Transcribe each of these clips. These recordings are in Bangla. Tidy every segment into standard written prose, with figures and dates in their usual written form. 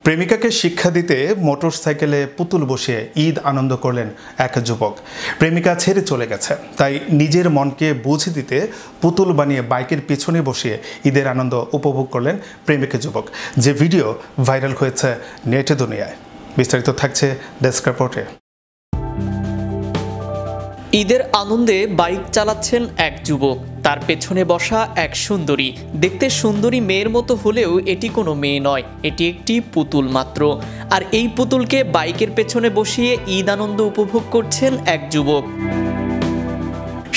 প্রেমিকাকে শিক্ষা দিতে মোটরসাইকেলে পুতুল বসিয়ে ঈদ আনন্দ করলেন এক যুবক। প্রেমিকা ছেড়ে চলে গেছে, তাই নিজের মনকে বুঝে দিতে পুতুল বানিয়ে বাইকের পিছনে বসিয়ে ঈদের আনন্দ উপভোগ করলেন প্রেমিক যুবক, যে ভিডিও ভাইরাল হয়েছে নেট দুনিয়ায়। বিস্তারিত থাকছে ডেস্ক রিপোর্টে। ঈদের আনন্দে বাইক চালাচ্ছেন এক যুবক, তার পেছনে বসা এক সুন্দরী। দেখতে সুন্দরী মেয়ের মতো হলেও এটি কোনো মেয়ে নয়, এটি একটি পুতুল মাত্র। আর এই পুতুলকে বাইকের পেছনে বসিয়ে ঈদ আনন্দ উপভোগ করছেন এক যুবক।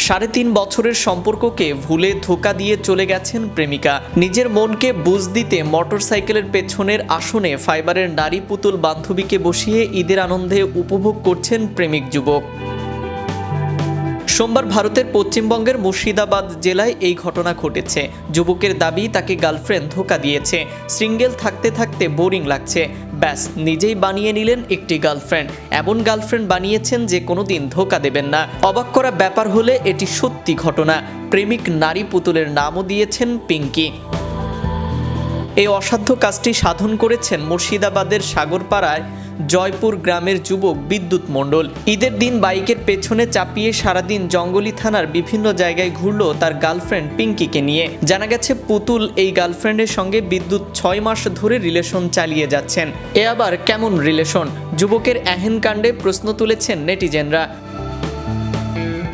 3.5 বছরের সম্পর্ককে ভুলে ধোঁকা দিয়ে চলে গেছেন প্রেমিকা। নিজের মনকে বুঝ দিতে মোটরসাইকেলের পেছনের আসনে ফাইবারের নারী পুতুল বান্ধবীকে বসিয়ে ঈদের আনন্দে উপভোগ করছেন প্রেমিক যুবক। সোমবার ভারতের পশ্চিমবঙ্গের মুর্শিদাবাদ জেলায় এই ঘটনা ঘটেছে। যুবকের দাবি, তাকে গার্লফ্রেন্ড ধোঁকা দিয়েছে। সিঙ্গেল থাকতে থাকতে বোরিং লাগছে, ব্যাস নিজেই বানিয়ে নিলেন একটি গার্লফ্রেন্ড। এমন গার্লফ্রেন্ড বানিয়েছেন যে কোনোদিন ধোঁকা দেবেন না। অবাক করা ব্যাপার হলে এটি সত্যি ঘটনা। প্রেমিক নারী পুতুলের নামও দিয়েছেন পিঙ্কি। এই অসাধ্য কাজটি সাধন করেছেন মুর্শিদাবাদের সাগরপাড়ায় জয়পুর গ্রামের যুবক বিদ্যুৎ মণ্ডল। ঈদের দিন বাইকের পেছনে চাপিয়ে সারাদিন জঙ্গলি থানার বিভিন্ন জায়গায় ঘুরল তার গার্লফ্রেন্ড পিঙ্কিকে নিয়ে। জানা গেছে পুতুল এই গার্লফ্রেন্ডের সঙ্গে বিদ্যুৎ 6 মাস ধরে রিলেশন চালিয়ে যাচ্ছেন। এ আবার কেমন রিলেশন? যুবকের এহেন কাণ্ডে প্রশ্ন তুলেছেন নেটিজেনরা।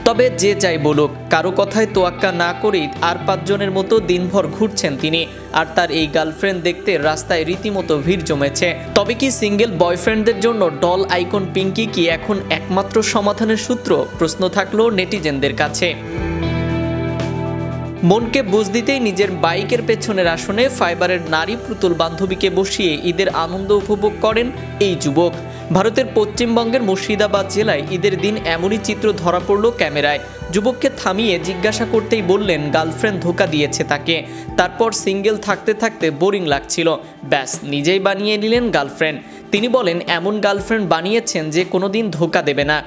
তবে যে যাই বলুক, কারো কথায় তোয়াক্কা না করেই আর 5 জনের মতো দিনভর ঘুরছেন তিনি। আর তার এই গার্লফ্রেন্ড দেখতে রাস্তায় রীতিমতো ভিড় জমেছে। তবে কি সিঙ্গেল বয়ফ্রেন্ডদের জন্য ডল আইকন পিঙ্কি কি এখন একমাত্র সমাধানের সূত্র? প্রশ্ন থাকলো নেটিজেনদের কাছে। মনকে বুঝ দিতেই নিজের বাইকের পেছনের আসনে ফাইবারের নারী পুতুল বান্ধবীকে বসিয়ে ঈদের আনন্দ উপভোগ করেন এই যুবক। ভারতের পশ্চিমবঙ্গের মুর্শিদাবাদ জেলায় ঈদের দিন এমনই চিত্র ধরা পড়ল ক্যামেরায়। যুবককে থামিয়ে জিজ্ঞাসা করতেই বললেন গার্লফ্রেন্ড ধোঁকা দিয়েছে তাকে। তারপর সিঙ্গেল থাকতে থাকতে বোরিং লাগছিল, ব্যাস নিজেই বানিয়ে নিলেন গার্লফ্রেন্ড। তিনি বলেন এমন গার্লফ্রেন্ড বানিয়েছেন যে কোনোদিন ধোঁকা দেবে না।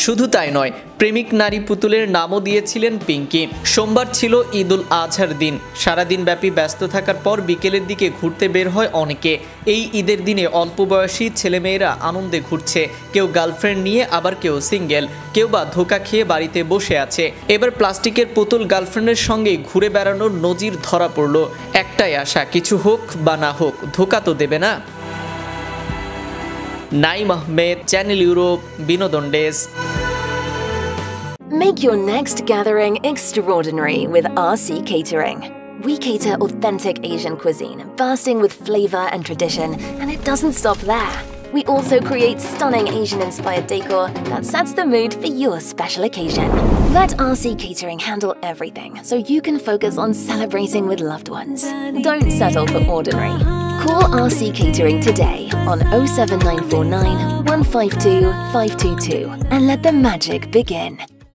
শুধু তাই নয়, প্রেমিক নারী পুতুলের নামও দিয়েছিলেন পিঙ্কি। সোমবার ছিল ঈদ উল আজহার দিন। সারাদিন ব্যাপী ব্যস্ত থাকার পর বিকেলের দিকে ঘুরতে বের হয় অনেকে। এই ঈদের দিনে অল্প বয়সী ছেলেমেয়েরা আনন্দে ঘুরছে, কেউ গার্লফ্রেন্ড নিয়ে, আবার কেউ সিঙ্গেল, কেউ বা ধোঁকা খেয়ে বাড়িতে বসে আছে। এবার প্লাস্টিকের পুতুল গার্লফ্রেন্ডের সঙ্গেই ঘুরে বেড়ানোর নজির ধরা পড়ল। একটাই আশা, কিছু হোক বা না হোক, ধোঁকা তো দেবে না। নাইম আহমেদ, চ্যানেল ইউরোপ, বিনোদন desk. Make your next gathering extraordinary with RC Catering. We cater authentic Asian cuisine, bursting with flavor and tradition, and it doesn't stop there. We also create stunning Asian-inspired decor that sets the mood for your special occasion. Let RC Catering handle everything so you can focus on celebrating with loved ones. Don't settle for ordinary. Call RC Catering today on 07949 152 522 and let the magic begin.